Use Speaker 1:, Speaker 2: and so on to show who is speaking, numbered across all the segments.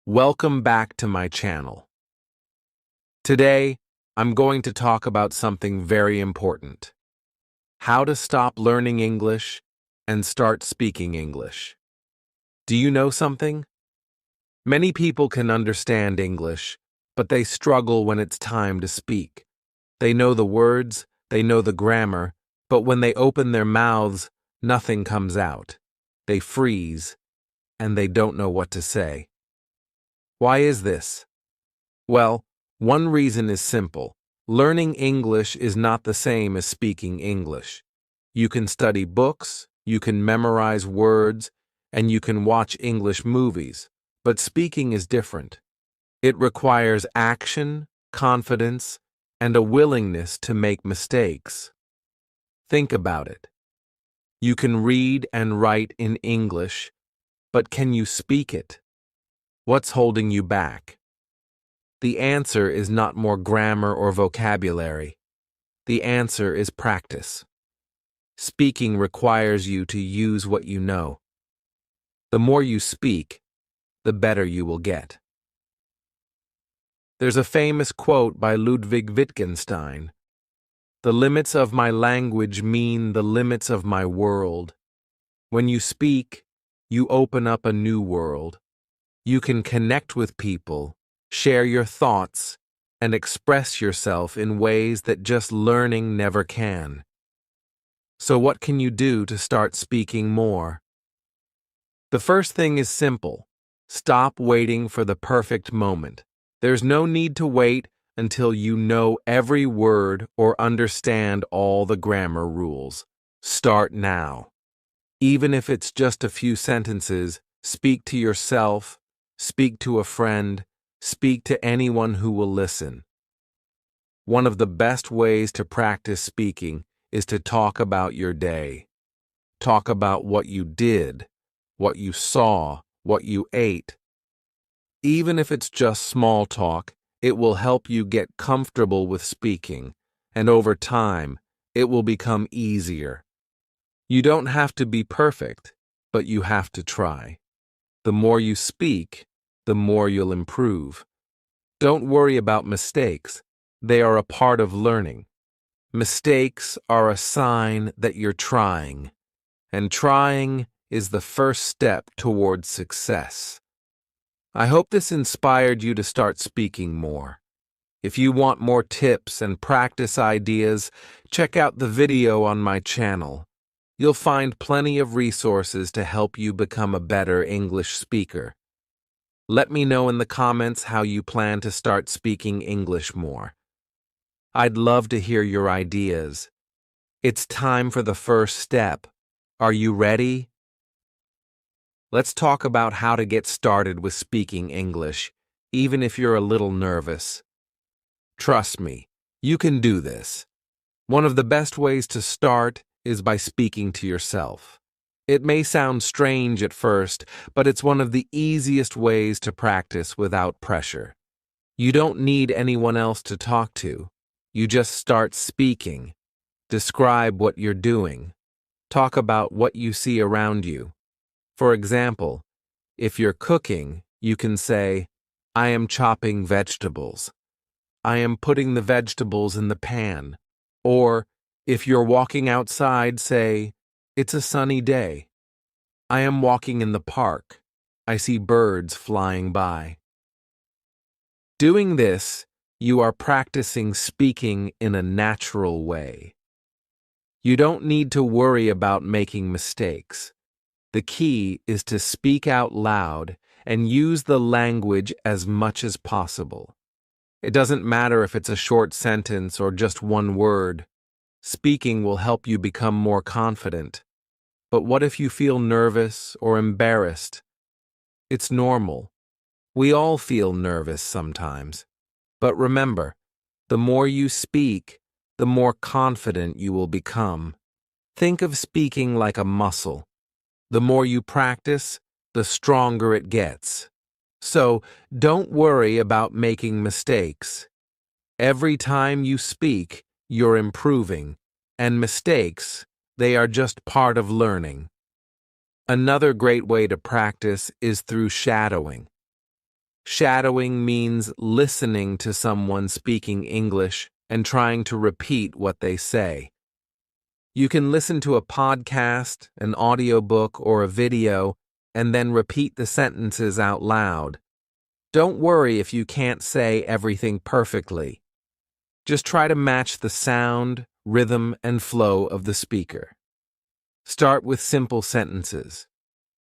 Speaker 1: Welcome back to my channel. Today, I'm going to talk about something very important. How to stop learning English and start speaking English. Do you know something? Many people can understand English, but they struggle when it's time to speak. They know the words, they know the grammar, but when they open their mouths, nothing comes out. They freeze, and they don't know what to say. Why is this? Well, one reason is simple. Learning English is not the same as speaking English. You can study books, you can memorize words, and you can watch English movies, but speaking is different. It requires action, confidence, and a willingness to make mistakes. Think about it. You can read and write in English, but can you speak it? What's holding you back? The answer is not more grammar or vocabulary. The answer is practice. Speaking requires you to use what you know. The more you speak, the better you will get. There's a famous quote by Ludwig Wittgenstein. "The limits of my language mean the limits of my world." When you speak, you open up a new world. You can connect with people, share your thoughts, and express yourself in ways that just learning never can. So what can you do to start speaking more? The first thing is simple. Stop waiting for the perfect moment. There's no need to wait until you know every word or understand all the grammar rules. Start now. Even if it's just a few sentences, speak to yourself, speak to a friend, speak to anyone who will listen. One of the best ways to practice speaking is to talk about your day. Talk about what you did, what you saw, what you ate. Even if it's just small talk, it will help you get comfortable with speaking, and over time, it will become easier. You don't have to be perfect, but you have to try. The more you speak, the more you'll improve. Don't worry about mistakes. They are a part of learning. Mistakes are a sign that you're trying, and trying is the first step towards success. I hope this inspired you to start speaking more. If you want more tips and practice ideas, check out the video on my channel. You'll find plenty of resources to help you become a better English speaker. Let me know in the comments how you plan to start speaking English more. I'd love to hear your ideas. It's time for the first step. Are you ready? Let's talk about how to get started with speaking English, even if you're a little nervous. Trust me, you can do this. One of the best ways to start is by speaking to yourself. It may sound strange at first, but it's one of the easiest ways to practice without pressure. You don't need anyone else to talk to. You just start speaking. Describe what you're doing. Talk about what you see around you. For example, if you're cooking, you can say, "I am chopping vegetables." "I am putting the vegetables in the pan." Or, if you're walking outside, say, "It's a sunny day." "I am walking in the park. I see birds flying by." Doing this, you are practicing speaking in a natural way. You don't need to worry about making mistakes. The key is to speak out loud and use the language as much as possible. It doesn't matter if it's a short sentence or just one word. Speaking will help you become more confident. But what if you feel nervous or embarrassed? It's normal. We all feel nervous sometimes. But remember, the more you speak, the more confident you will become. Think of speaking like a muscle. The more you practice, the stronger it gets. So, don't worry about making mistakes. Every time you speak, you're improving, and mistakes, they are just part of learning. Another great way to practice is through shadowing. Shadowing means listening to someone speaking English and trying to repeat what they say. You can listen to a podcast, an audiobook, or a video, and then repeat the sentences out loud. Don't worry if you can't say everything perfectly. Just try to match the sound, rhythm, and flow of the speaker. Start with simple sentences.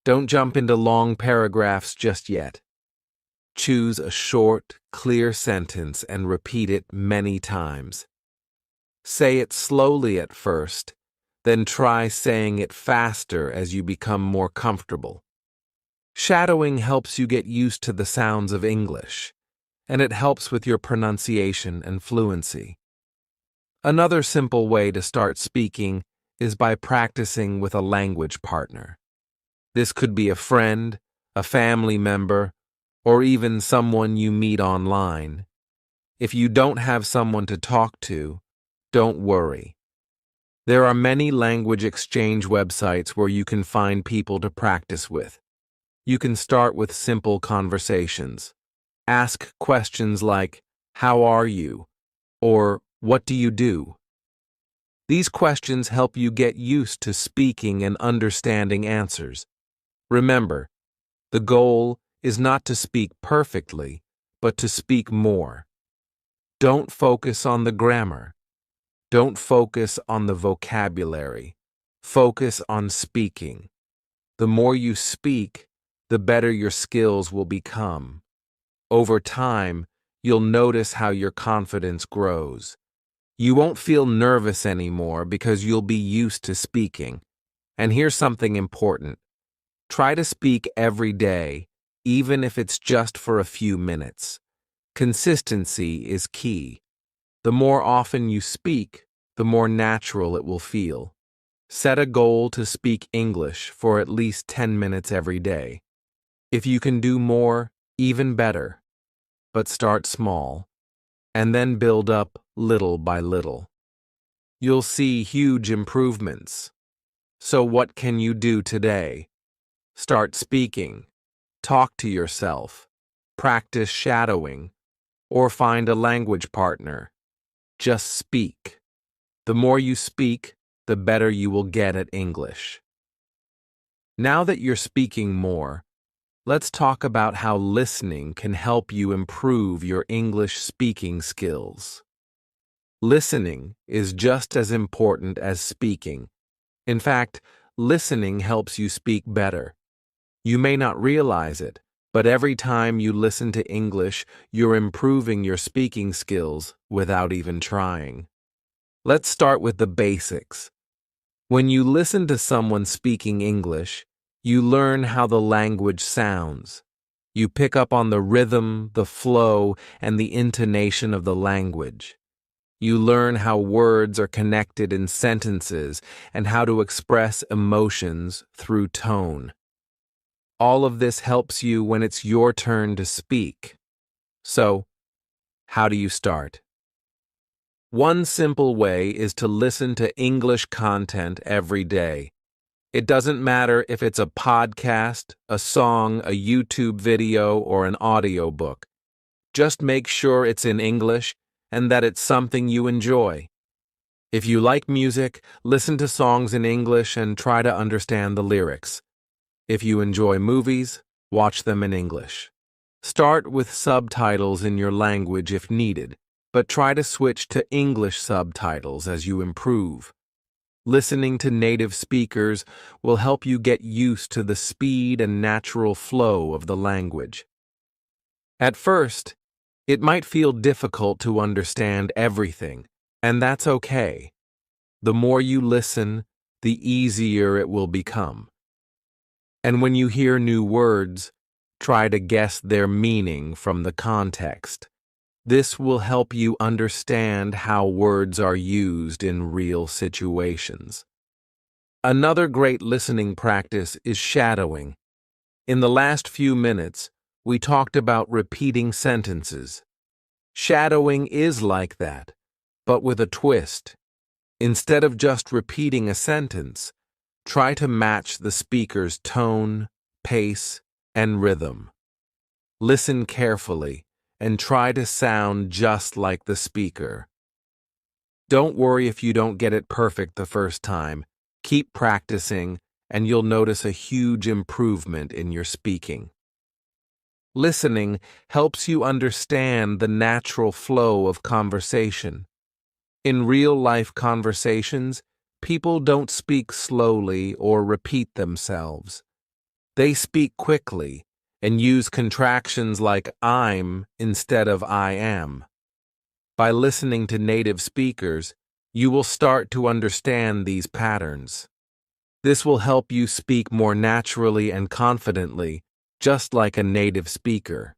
Speaker 1: Don't jump into long paragraphs just yet. Choose a short, clear sentence and repeat it many times. Say it slowly at first, then try saying it faster as you become more comfortable. Shadowing helps you get used to the sounds of English, and it helps with your pronunciation and fluency. Another simple way to start speaking is by practicing with a language partner. This could be a friend, a family member, or even someone you meet online. If you don't have someone to talk to, don't worry. There are many language exchange websites where you can find people to practice with. You can start with simple conversations. Ask questions like, "How are you?" or "What do you do?" These questions help you get used to speaking and understanding answers. Remember, the goal is not to speak perfectly, but to speak more. Don't focus on the grammar. Don't focus on the vocabulary. Focus on speaking. The more you speak, the better your skills will become. Over time, you'll notice how your confidence grows. You won't feel nervous anymore because you'll be used to speaking. And here's something important. Try to speak every day, even if it's just for a few minutes. Consistency is key. The more often you speak, the more natural it will feel. Set a goal to speak English for at least 10 minutes every day. If you can do more, even better. But start small, and then build up little by little. You'll see huge improvements. So what can you do today? Start speaking, talk to yourself, practice shadowing, or find a language partner. Just speak. The more you speak, the better you will get at English. Now that you're speaking more, let's talk about how listening can help you improve your English speaking skills. Listening is just as important as speaking. In fact, listening helps you speak better. You may not realize it, but every time you listen to English, you're improving your speaking skills without even trying. Let's start with the basics. When you listen to someone speaking English, you learn how the language sounds. You pick up on the rhythm, the flow, and the intonation of the language. You learn how words are connected in sentences and how to express emotions through tone. All of this helps you when it's your turn to speak. So, how do you start? One simple way is to listen to English content every day. It doesn't matter if it's a podcast, a song, a YouTube video, or an audiobook. Just make sure it's in English and that it's something you enjoy. If you like music, listen to songs in English and try to understand the lyrics. If you enjoy movies, watch them in English. Start with subtitles in your language if needed, but try to switch to English subtitles as you improve. Listening to native speakers will help you get used to the speed and natural flow of the language. At first, it might feel difficult to understand everything, and that's okay. The more you listen, the easier it will become. And when you hear new words, try to guess their meaning from the context. This will help you understand how words are used in real situations. Another great listening practice is shadowing. In the last few minutes, we talked about repeating sentences. Shadowing is like that, but with a twist. Instead of just repeating a sentence, try to match the speaker's tone, pace, and rhythm. Listen carefully and try to sound just like the speaker. Don't worry if you don't get it perfect the first time. Keep practicing, and you'll notice a huge improvement in your speaking. Listening helps you understand the natural flow of conversation. In real-life conversations, people don't speak slowly or repeat themselves. They speak quickly and use contractions like I'm instead of I am. By listening to native speakers, you will start to understand these patterns. This will help you speak more naturally and confidently, just like a native speaker.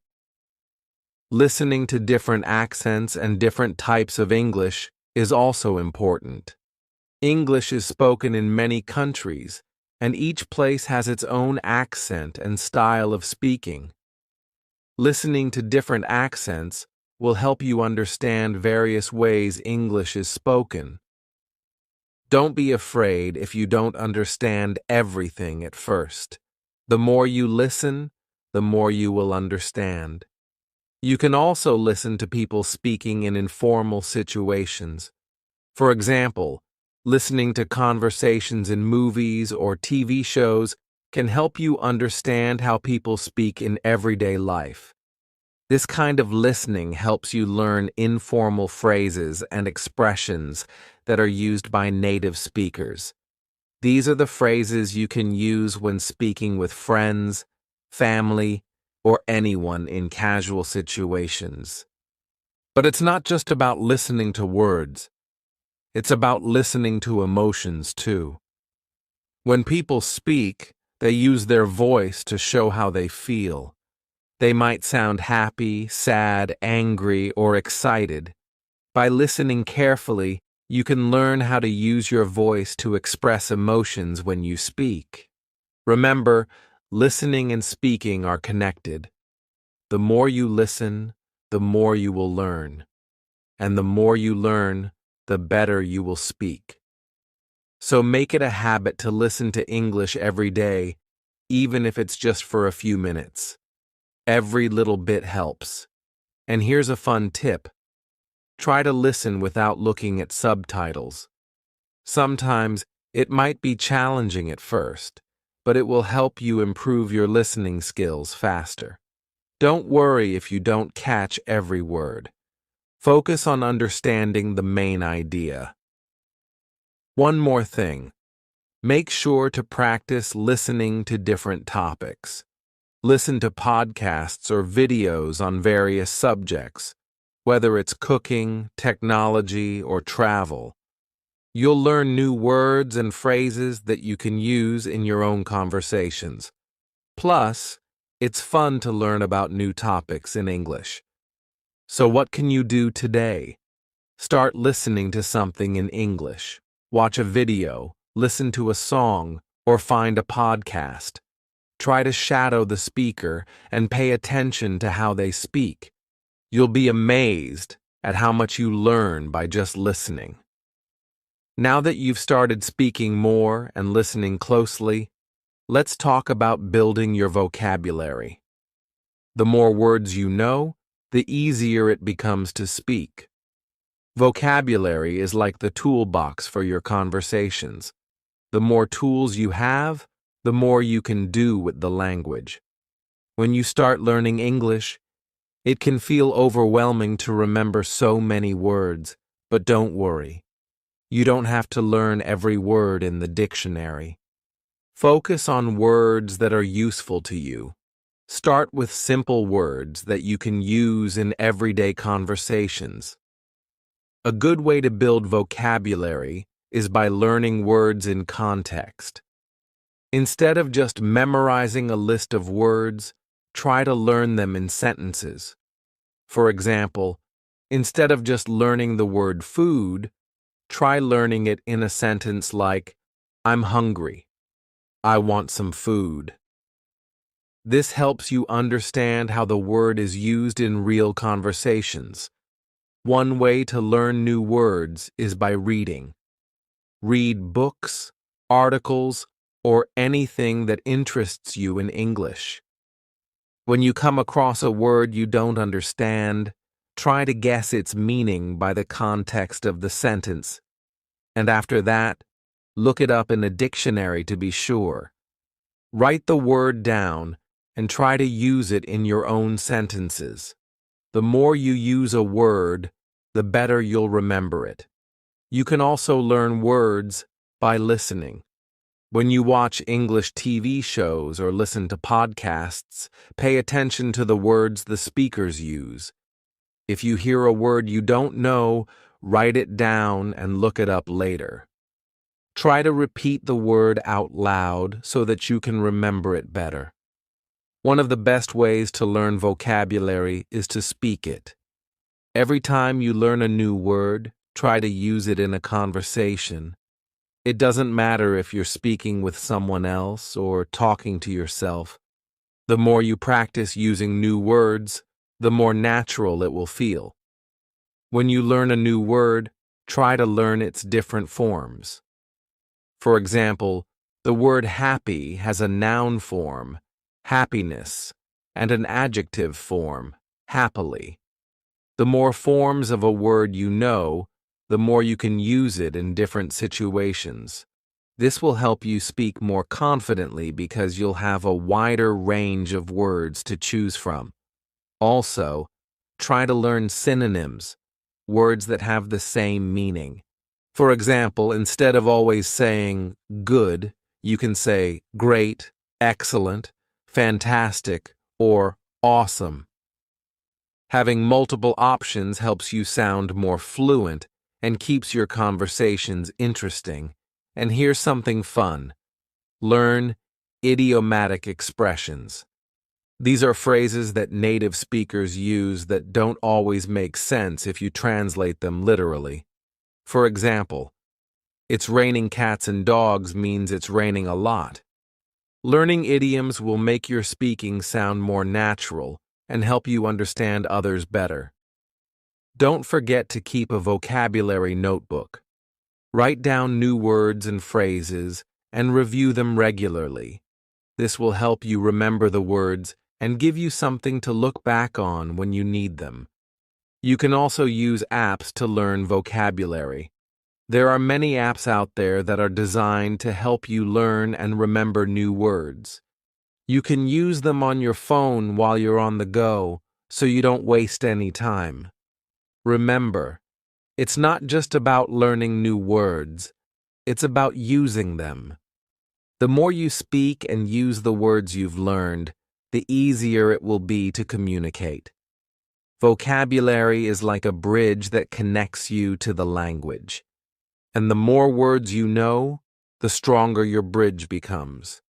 Speaker 1: Listening to different accents and different types of English is also important. English is spoken in many countries, and each place has its own accent and style of speaking. Listening to different accents will help you understand various ways English is spoken. Don't be afraid if you don't understand everything at first. The more you listen, the more you will understand. You can also listen to people speaking in informal situations. For example, listening to conversations in movies or TV shows can help you understand how people speak in everyday life. This kind of listening helps you learn informal phrases and expressions that are used by native speakers. These are the phrases you can use when speaking with friends, family, or anyone in casual situations. But it's not just about listening to words. It's about listening to emotions too. When people speak, they use their voice to show how they feel. They might sound happy, sad, angry, or excited. By listening carefully, you can learn how to use your voice to express emotions when you speak. Remember, listening and speaking are connected. The more you listen, the more you will learn. And the more you learn, the better you will speak. So make it a habit to listen to English every day, even if it's just for a few minutes. Every little bit helps. And here's a fun tip. Try to listen without looking at subtitles. Sometimes it might be challenging at first, but it will help you improve your listening skills faster. Don't worry if you don't catch every word. Focus on understanding the main idea. One more thing. Make sure to practice listening to different topics. Listen to podcasts or videos on various subjects, whether it's cooking, technology, or travel. You'll learn new words and phrases that you can use in your own conversations. Plus, it's fun to learn about new topics in English. So what can you do today? Start listening to something in English. Watch a video, listen to a song, or find a podcast. Try to shadow the speaker and pay attention to how they speak. You'll be amazed at how much you learn by just listening. Now that you've started speaking more and listening closely, let's talk about building your vocabulary. The more words you know, the easier it becomes to speak. Vocabulary is like the toolbox for your conversations. The more tools you have, the more you can do with the language. When you start learning English, it can feel overwhelming to remember so many words, but don't worry. You don't have to learn every word in the dictionary. Focus on words that are useful to you. Start with simple words that you can use in everyday conversations. A good way to build vocabulary is by learning words in context. Instead of just memorizing a list of words, try to learn them in sentences. For example, instead of just learning the word food, try learning it in a sentence like, I'm hungry. I want some food. This helps you understand how the word is used in real conversations. One way to learn new words is by reading. Read books, articles, or anything that interests you in English. When you come across a word you don't understand, try to guess its meaning by the context of the sentence. And after that, look it up in a dictionary to be sure. Write the word down and try to use it in your own sentences. The more you use a word, the better you'll remember it. You can also learn words by listening. When you watch English TV shows or listen to podcasts, pay attention to the words the speakers use. If you hear a word you don't know, write it down and look it up later. Try to repeat the word out loud so that you can remember it better. One of the best ways to learn vocabulary is to speak it. Every time you learn a new word, try to use it in a conversation. It doesn't matter if you're speaking with someone else or talking to yourself. The more you practice using new words, the more natural it will feel. When you learn a new word, try to learn its different forms. For example, the word happy has a noun form, happiness, and an adjective form, happily. The more forms of a word you know, the more you can use it in different situations. This will help you speak more confidently because you'll have a wider range of words to choose from. Also, try to learn synonyms, words that have the same meaning. For example, instead of always saying good, you can say great, excellent, fantastic, or awesome. Having multiple options helps you sound more fluent and keeps your conversations interesting. And here's something fun. Learn idiomatic expressions. These are phrases that native speakers use that don't always make sense if you translate them literally. For example, it's raining cats and dogs means it's raining a lot. Learning idioms will make your speaking sound more natural and help you understand others better. Don't forget to keep a vocabulary notebook. Write down new words and phrases and review them regularly. This will help you remember the words and give you something to look back on when you need them. You can also use apps to learn vocabulary. There are many apps out there that are designed to help you learn and remember new words. You can use them on your phone while you're on the go, so you don't waste any time. Remember, it's not just about learning new words, it's about using them. The more you speak and use the words you've learned, the easier it will be to communicate. Vocabulary is like a bridge that connects you to the language. And the more words you know, the stronger your bridge becomes.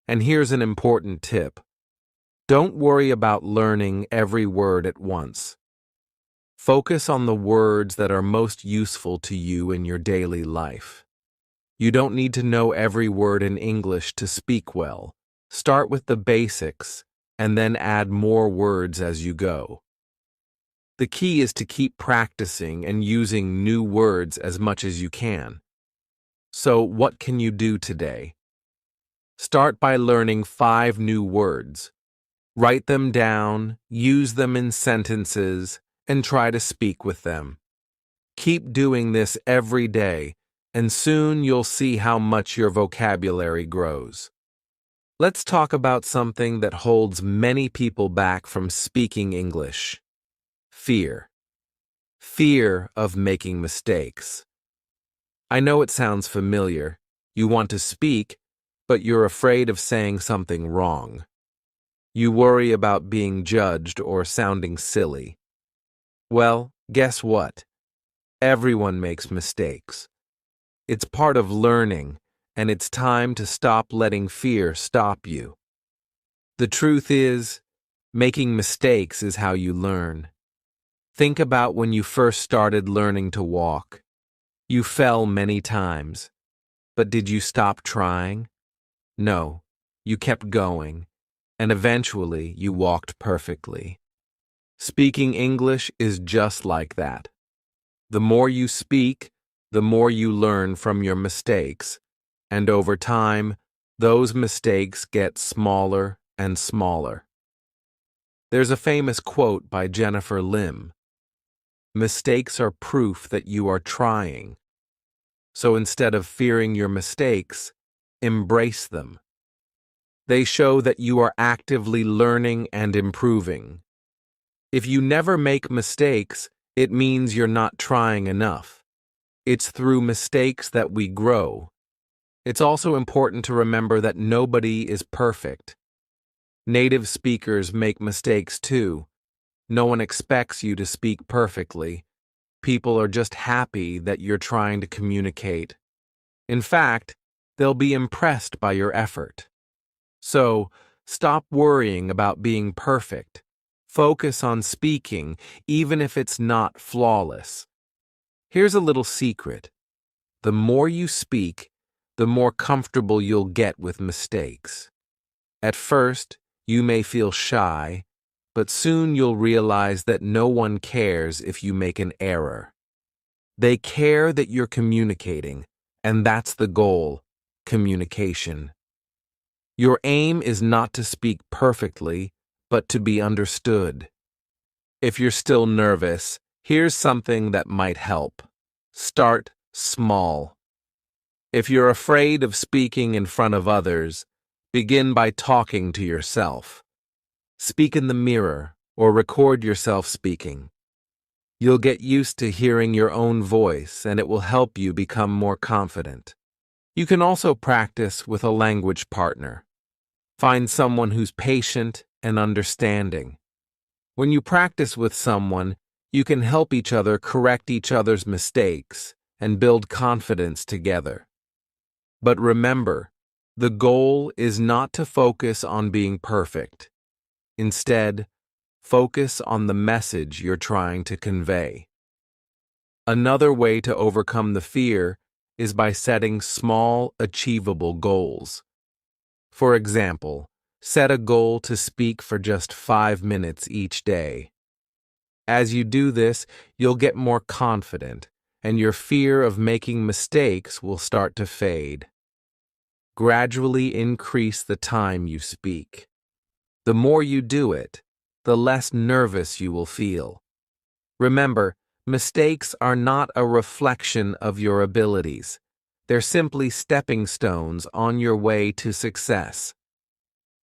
Speaker 1: And here's an important tip. Don't worry about learning every word at once. Focus on the words that are most useful to you in your daily life. You don't need to know every word in English to speak well. Start with the basics and then add more words as you go. The key is to keep practicing and using new words as much as you can. So, what can you do today? Start by learning 5 new words. Write them down, use them in sentences, and try to speak with them. Keep doing this every day, and soon you'll see how much your vocabulary grows. Let's talk about something that holds many people back from speaking English. Fear. Fear of making mistakes. I know it sounds familiar. You want to speak, but you're afraid of saying something wrong. You worry about being judged or sounding silly. Well, guess what? Everyone makes mistakes. It's part of learning, and it's time to stop letting fear stop you. The truth is, making mistakes is how you learn. Think about when you first started learning to walk. You fell many times, but did you stop trying? No, you kept going, and eventually you walked perfectly. Speaking English is just like that. The more you speak, the more you learn from your mistakes, and over time, those mistakes get smaller and smaller. There's a famous quote by Jennifer Lim: "Mistakes are proof that you are trying. So instead of fearing your mistakes, embrace them. They show that you are actively learning and improving. If you never make mistakes, it means you're not trying enough. It's through mistakes that we grow." It's also important to remember that nobody is perfect. Native speakers make mistakes too. No one expects you to speak perfectly. People are just happy that you're trying to communicate. In fact, they'll be impressed by your effort. So, stop worrying about being perfect. Focus on speaking, even if it's not flawless. Here's a little secret. The more you speak, the more comfortable you'll get with mistakes. At first, you may feel shy, but soon you'll realize that no one cares if you make an error. They care that you're communicating, and that's the goal: communication. Your aim is not to speak perfectly, but to be understood. If you're still nervous, here's something that might help. Start small. If you're afraid of speaking in front of others, begin by talking to yourself. Speak in the mirror or record yourself speaking. You'll get used to hearing your own voice, and it will help you become more confident. You can also practice with a language partner. Find someone who's patient and understanding. When you practice with someone, you can help each other correct each other's mistakes and build confidence together. But remember, the goal is not to focus on being perfect. Instead, focus on the message you're trying to convey. Another way to overcome the fear is by setting small, achievable goals. For example, set a goal to speak for just 5 minutes each day. As you do this, you'll get more confident, and your fear of making mistakes will start to fade. Gradually increase the time you speak. The more you do it, the less nervous you will feel. Remember, mistakes are not a reflection of your abilities. They're simply stepping stones on your way to success.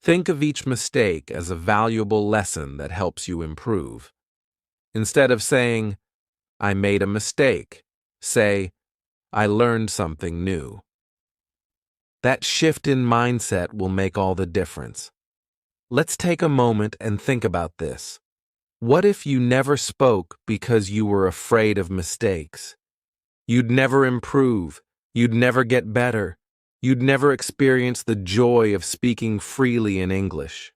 Speaker 1: Think of each mistake as a valuable lesson that helps you improve. Instead of saying, "I made a mistake," say, "I learned something new." That shift in mindset will make all the difference. Let's take a moment and think about this. What if you never spoke because you were afraid of mistakes? You'd never improve. You'd never get better. You'd never experience the joy of speaking freely in English.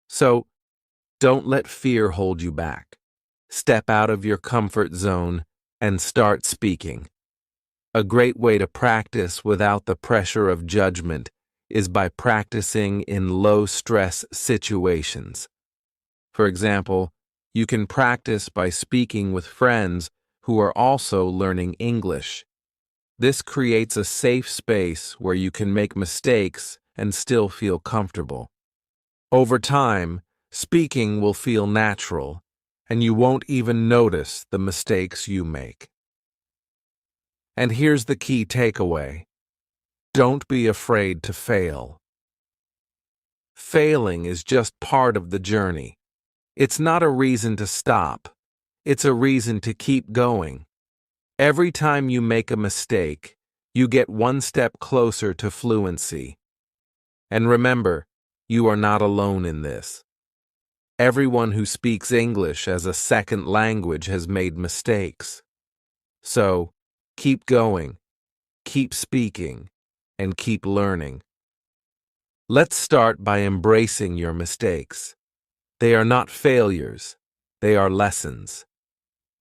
Speaker 1: So, don't let fear hold you back. Step out of your comfort zone and start speaking. A great way to practice without the pressure of judgment is by practicing in low-stress situations. For example, you can practice by speaking with friends who are also learning English. This creates a safe space where you can make mistakes and still feel comfortable. Over time, speaking will feel natural, and you won't even notice the mistakes you make. And here's the key takeaway: don't be afraid to fail. Failing is just part of the journey. It's not a reason to stop. It's a reason to keep going. Every time you make a mistake, you get one step closer to fluency. And remember, you are not alone in this. Everyone who speaks English as a second language has made mistakes. So, keep going, keep speaking, and keep learning. Let's start by embracing your mistakes. They are not failures, they are lessons.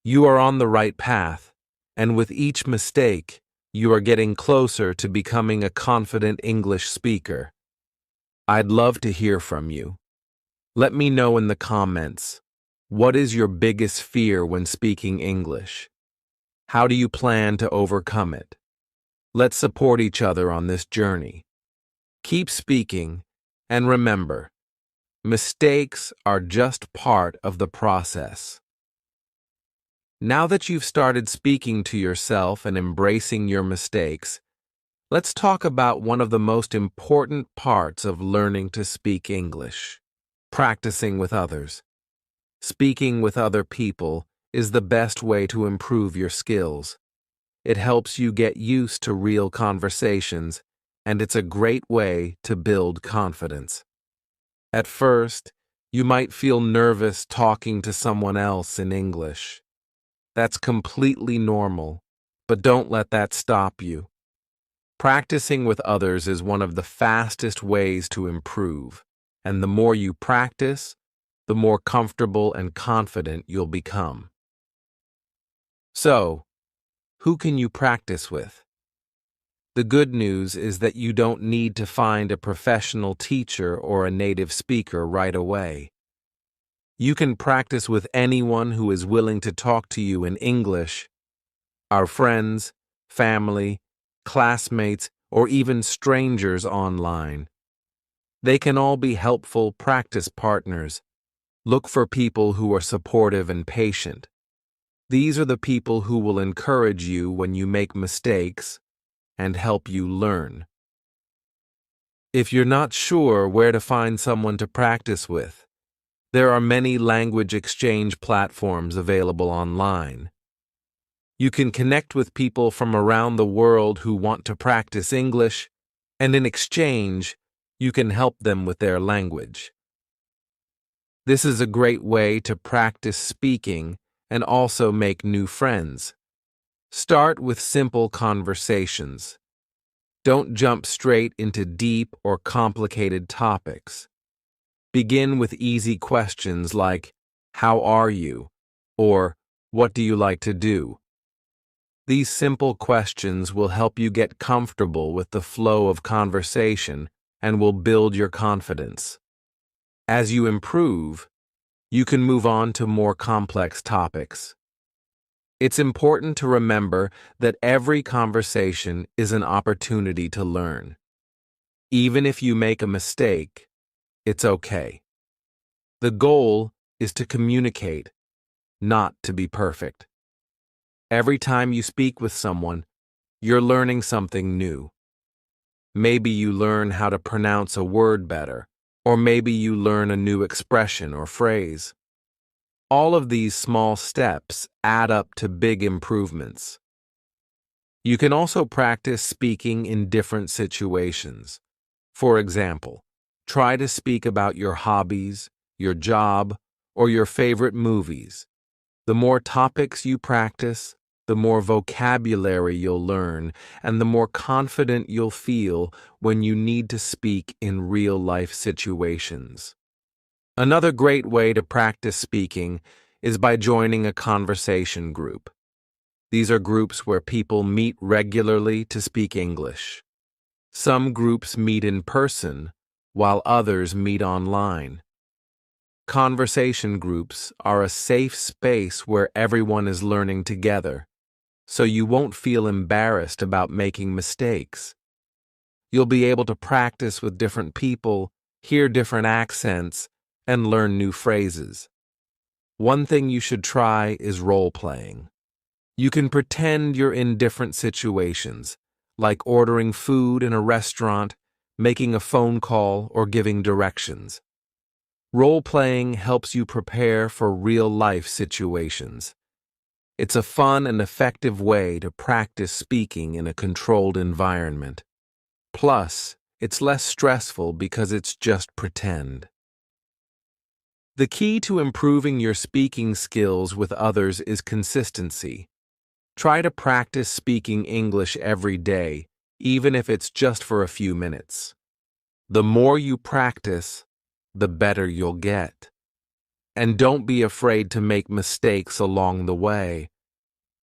Speaker 1: You are on the right path, and with each mistake, you are getting closer to becoming a confident English speaker. I'd love to hear from you. Let me know in the comments, what is your biggest fear when speaking English? How do you plan to overcome it? Let's support each other on this journey. Keep speaking, and remember, Mistakes are just part of the process. Now that you've started speaking to yourself and embracing your mistakes, let's talk about one of the most important parts of learning to speak English: practicing with others. Speaking with other people is the best way to improve your skills. It helps you get used to real conversations, and it's a great way to build confidence. At first, you might feel nervous talking to someone else in English. That's completely normal, but don't let that stop you. Practicing with others is one of the fastest ways to improve, and the more you practice, the more comfortable and confident you'll become. So, who can you practice with? The good news is that you don't need to find a professional teacher or a native speaker right away. You can practice with anyone who is willing to talk to you in English. Our friends, family, classmates, or even strangers online. They can all be helpful practice partners. Look for people who are supportive and patient. These are the people who will encourage you when you make mistakes and help you learn. If you're not sure where to find someone to practice with, there are many language exchange platforms available online. You can connect with people from around the world who want to practice English, and in exchange, you can help them with their language. This is a great way to practice speaking and also make new friends. Start with simple conversations. Don't jump straight into deep or complicated topics. Begin with easy questions like, "How are you?" or "What do you like to do?" These simple questions will help you get comfortable with the flow of conversation and will build your confidence. As you improve, you can move on to more complex topics. It's important to remember that every conversation is an opportunity to learn. Even if you make a mistake, it's okay. The goal is to communicate, not to be perfect. Every time you speak with someone, you're learning something new. Maybe you learn how to pronounce a word better, or maybe you learn a new expression or phrase. All of these small steps add up to big improvements. You can also practice speaking in different situations. For example, try to speak about your hobbies, your job, or your favorite movies. The more topics you practice, the more vocabulary you'll learn, and the more confident you'll feel when you need to speak in real-life situations. Another great way to practice speaking is by joining a conversation group. These are groups where people meet regularly to speak English. Some groups meet in person, while others meet online. Conversation groups are a safe space where everyone is learning together, so you won't feel embarrassed about making mistakes. You'll be able to practice with different people, hear different accents, and learn new phrases. One thing you should try is role-playing. You can pretend you're in different situations, like ordering food in a restaurant, making a phone call, or giving directions. Role-playing helps you prepare for real-life situations. It's a fun and effective way to practice speaking in a controlled environment. Plus, it's less stressful because it's just pretend. The key to improving your speaking skills with others is consistency. Try to practice speaking English every day, even if it's just for a few minutes. The more you practice, the better you'll get. And don't be afraid to make mistakes along the way.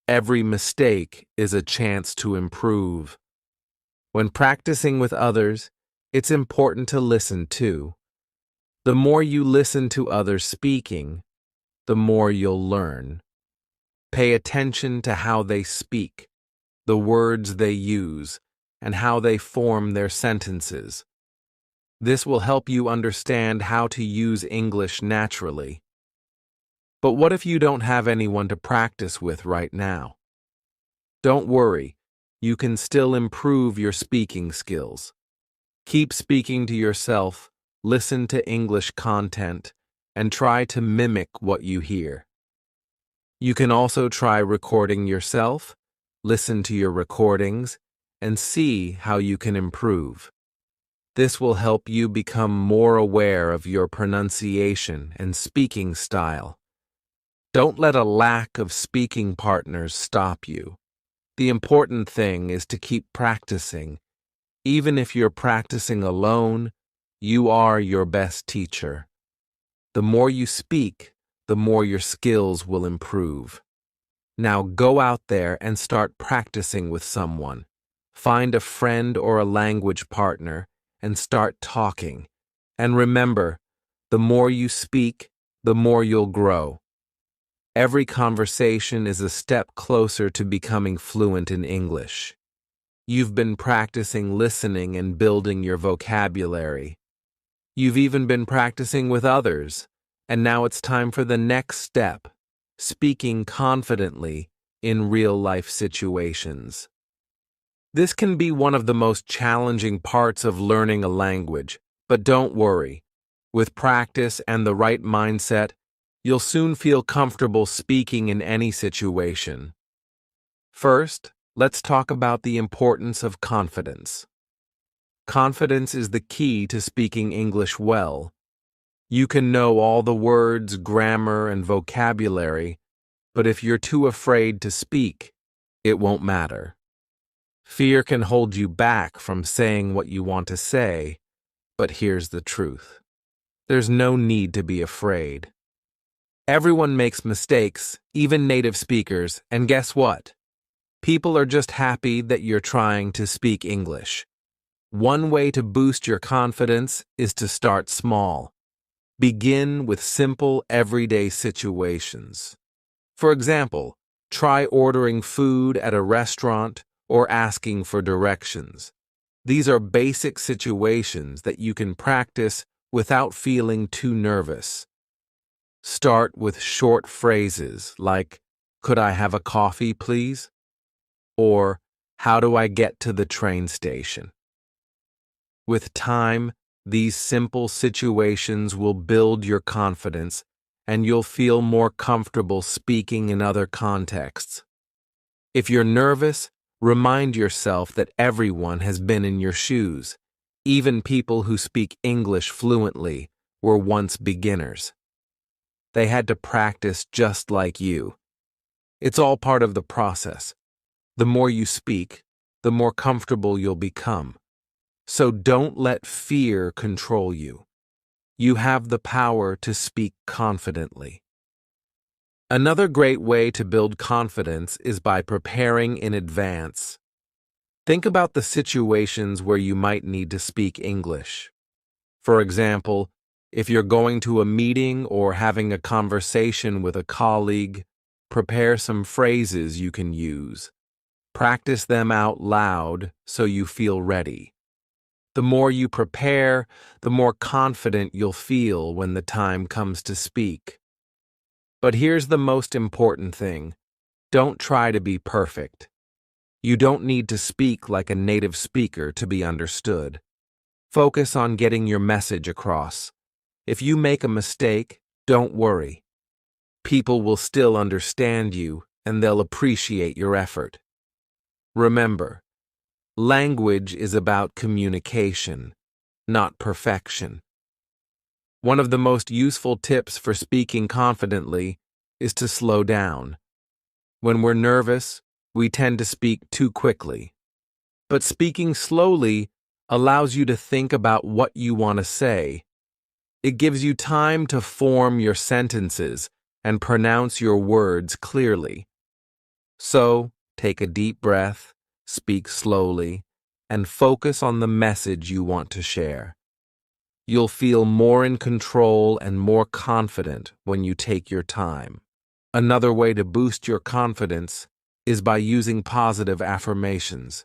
Speaker 1: Every mistake is a chance to improve. When practicing with others, it's important to listen too. The more you listen to others speaking, the more you'll learn. Pay attention to how they speak, the words they use, and how they form their sentences. This will help you understand how to use English naturally. But what if you don't have anyone to practice with right now? Don't worry, you can still improve your speaking skills. Keep speaking to yourself, listen to English content, and try to mimic what you hear. You can also try recording yourself, listen to your recordings, and see how you can improve. This will help you become more aware of your pronunciation and speaking style. Don't let a lack of speaking partners stop you. The important thing is to keep practicing. Even if you're practicing alone, you are your best teacher. The more you speak, the more your skills will improve. Now go out there and start practicing with someone. Find a friend or a language partner and start talking. And remember, the more you speak, the more you'll grow. Every conversation is a step closer to becoming fluent in English. You've been practicing listening and building your vocabulary. You've even been practicing with others, and now it's time for the next step, speaking confidently in real-life situations. This can be one of the most challenging parts of learning a language, but don't worry. With practice and the right mindset, you'll soon feel comfortable speaking in any situation. First, let's talk about the importance of confidence. Confidence is the key to speaking English well. You can know all the words, grammar, and vocabulary, but if you're too afraid to speak, it won't matter. Fear can hold you back from saying what you want to say, but here's the truth. There's no need to be afraid. Everyone makes mistakes, even native speakers, and guess what? People are just happy that you're trying to speak English. One way to boost your confidence is to start small. Begin with simple, everyday situations. For example, try ordering food at a restaurant or asking for directions. These are basic situations that you can practice without feeling too nervous. Start with short phrases like, "Could I have a coffee, please?" Or, "How do I get to the train station?" With time, these simple situations will build your confidence, and you'll feel more comfortable speaking in other contexts. If you're nervous, remind yourself that everyone has been in your shoes. Even people who speak English fluently were once beginners. They had to practice just like you. It's all part of the process. The more you speak, the more comfortable you'll become. So don't let fear control you. You have the power to speak confidently. Another great way to build confidence is by preparing in advance. Think about the situations where you might need to speak English. For example, if you're going to a meeting or having a conversation with a colleague, prepare some phrases you can use. Practice them out loud so you feel ready. The more you prepare, the more confident you'll feel when the time comes to speak. But here's the most important thing. Don't try to be perfect. You don't need to speak like a native speaker to be understood. Focus on getting your message across. If you make a mistake, don't worry. People will still understand you, and they'll appreciate your effort. Remember, language is about communication, not perfection. One of the most useful tips for speaking confidently is to slow down. When we're nervous, we tend to speak too quickly. But speaking slowly allows you to think about what you want to say. It gives you time to form your sentences and pronounce your words clearly. So, take a deep breath, speak slowly, and focus on the message you want to share. You'll feel more in control and more confident when you take your time. Another way to boost your confidence is by using positive affirmations.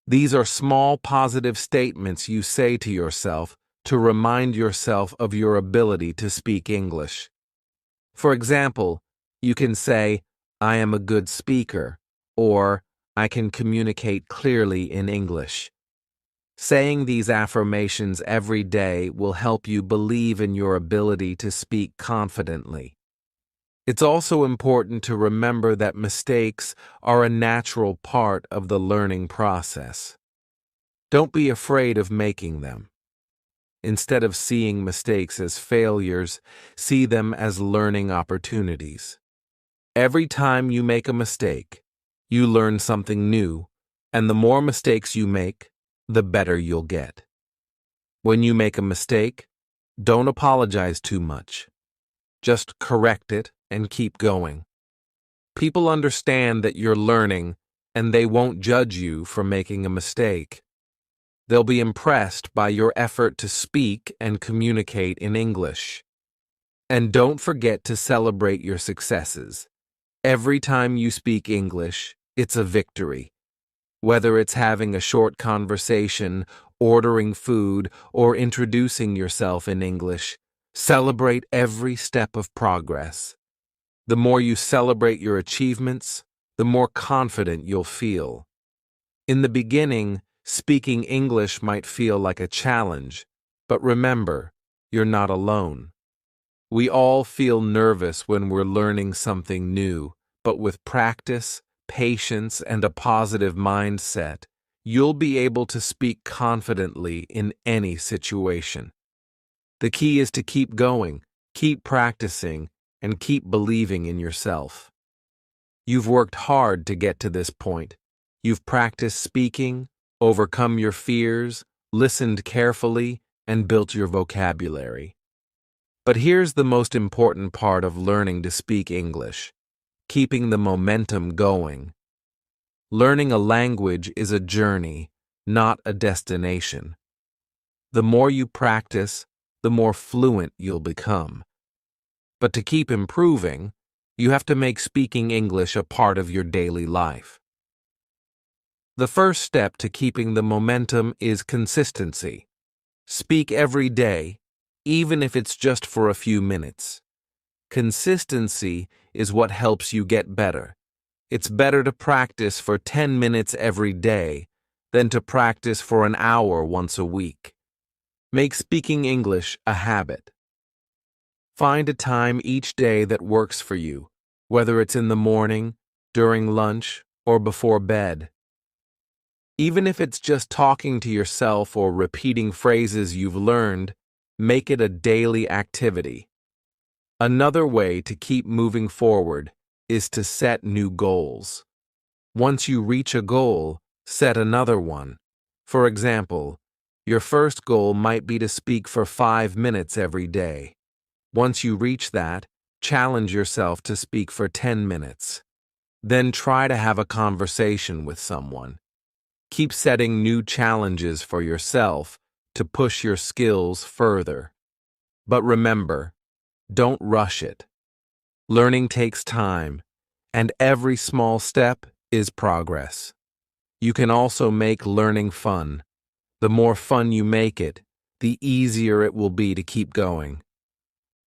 Speaker 1: These are small positive statements you say to yourself to remind yourself of your ability to speak English. For example, you can say, "I am a good speaker," or "I can communicate clearly in English." Saying these affirmations every day will help you believe in your ability to speak confidently. It's also important to remember that mistakes are a natural part of the learning process. Don't be afraid of making them. Instead of seeing mistakes as failures, see them as learning opportunities. Every time you make a mistake, you learn something new, and the more mistakes you make, the better you'll get. When you make a mistake, don't apologize too much. Just correct it and keep going. People understand that you're learning, and they won't judge you for making a mistake. They'll be impressed by your effort to speak and communicate in English. And don't forget to celebrate your successes. Every time you speak English, it's a victory. Whether it's having a short conversation, ordering food, or introducing yourself in English, celebrate every step of progress. The more you celebrate your achievements, the more confident you'll feel. In the beginning, speaking English might feel like a challenge, but remember, you're not alone. We all feel nervous when we're learning something new, but with practice, patience, and a positive mindset, you'll be able to speak confidently in any situation. The key is to keep going, keep practicing, and keep believing in yourself. You've worked hard to get to this point. You've practiced speaking, overcome your fears, listened carefully, and built your vocabulary. But here's the most important part of learning to speak English: keeping the momentum going. Learning a language is a journey, not a destination. The more you practice, the more fluent you'll become. But to keep improving, you have to make speaking English a part of your daily life. The first step to keeping the momentum is consistency. Speak every day, even if it's just for a few minutes. Consistency is what helps you get better. It's better to practice for 10 minutes every day than to practice for an hour once a week. Make speaking English a habit. Find a time each day that works for you, whether it's in the morning, during lunch, or before bed. Even if it's just talking to yourself or repeating phrases you've learned, make it a daily activity. Another way to keep moving forward is to set new goals. Once you reach a goal, set another one. For example, your first goal might be to speak for 5 minutes every day. Once you reach that, challenge yourself to speak for 10 minutes. Then try to have a conversation with someone. Keep setting new challenges for yourself to push your skills further. But remember, don't rush it. Learning takes time, and every small step is progress. You can also make learning fun. The more fun you make it, the easier it will be to keep going.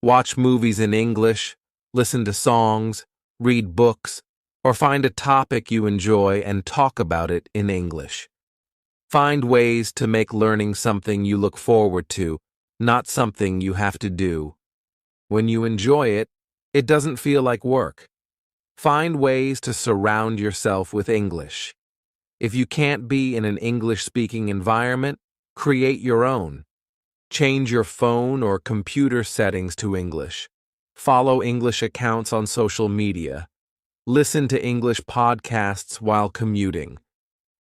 Speaker 1: Watch movies in English, listen to songs, read books, or find a topic you enjoy and talk about it in English. Find ways to make learning something you look forward to, not something you have to do. When you enjoy it, it doesn't feel like work. Find ways to surround yourself with English. If you can't be in an English-speaking environment, create your own. Change your phone or computer settings to English. Follow English accounts on social media. Listen to English podcasts while commuting.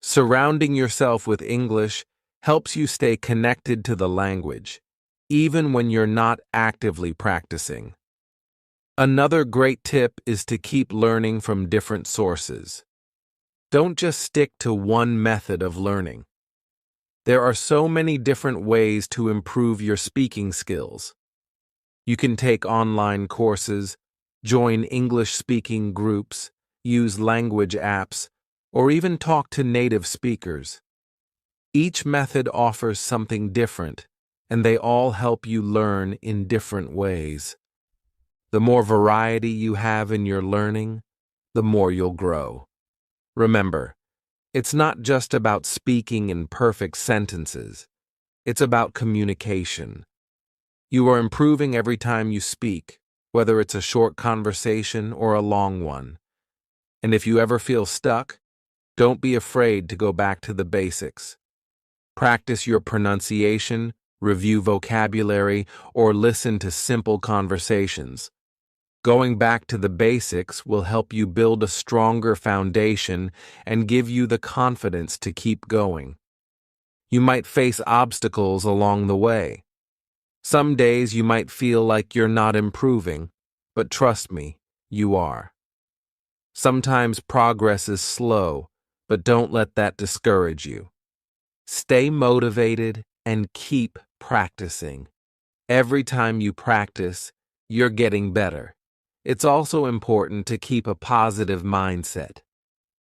Speaker 1: Surrounding yourself with English helps you stay connected to the language, even when you're not actively practicing. Another great tip is to keep learning from different sources. Don't just stick to one method of learning. There are so many different ways to improve your speaking skills. You can take online courses, join English-speaking groups, use language apps, or even talk to native speakers. Each method offers something different, and they all help you learn in different ways. The more variety you have in your learning, the more you'll grow. Remember, it's not just about speaking in perfect sentences. It's about communication. You are improving every time you speak, whether it's a short conversation or a long one. And if you ever feel stuck, don't be afraid to go back to the basics. Practice your pronunciation, review vocabulary, or listen to simple conversations. Going back to the basics will help you build a stronger foundation and give you the confidence to keep going. You might face obstacles along the way. Some days you might feel like you're not improving, but trust me, you are. Sometimes progress is slow, but don't let that discourage you. Stay motivated and keep practicing. Every time you practice, you're getting better. It's also important to keep a positive mindset.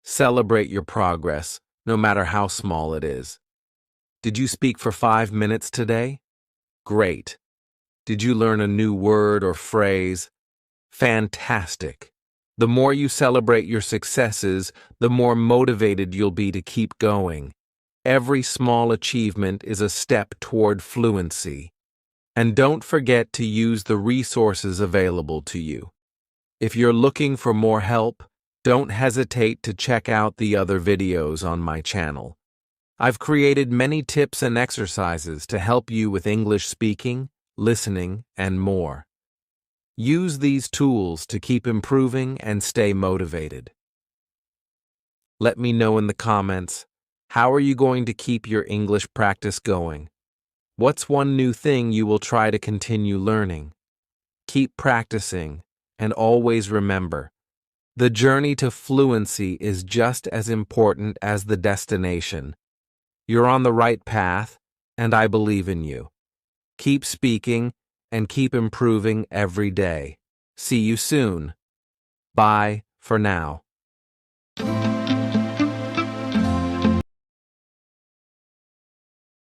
Speaker 1: Celebrate your progress, no matter how small it is. Did you speak for 5 minutes today? Great. Did you learn a new word or phrase? Fantastic. The more you celebrate your successes, the more motivated you'll be to keep going. Every small achievement is a step toward fluency. And don't forget to use the resources available to you. If you're looking for more help, don't hesitate to check out the other videos on my channel. I've created many tips and exercises to help you with English speaking, listening, and more. Use these tools to keep improving and stay motivated. Let me know in the comments, how are you going to keep your English practice going? What's one new thing you will try to continue learning? Keep practicing, and always remember, the journey to fluency is just as important as the destination. You're on the right path, and I believe in you. Keep speaking and keep improving every day. See you soon. Bye for now.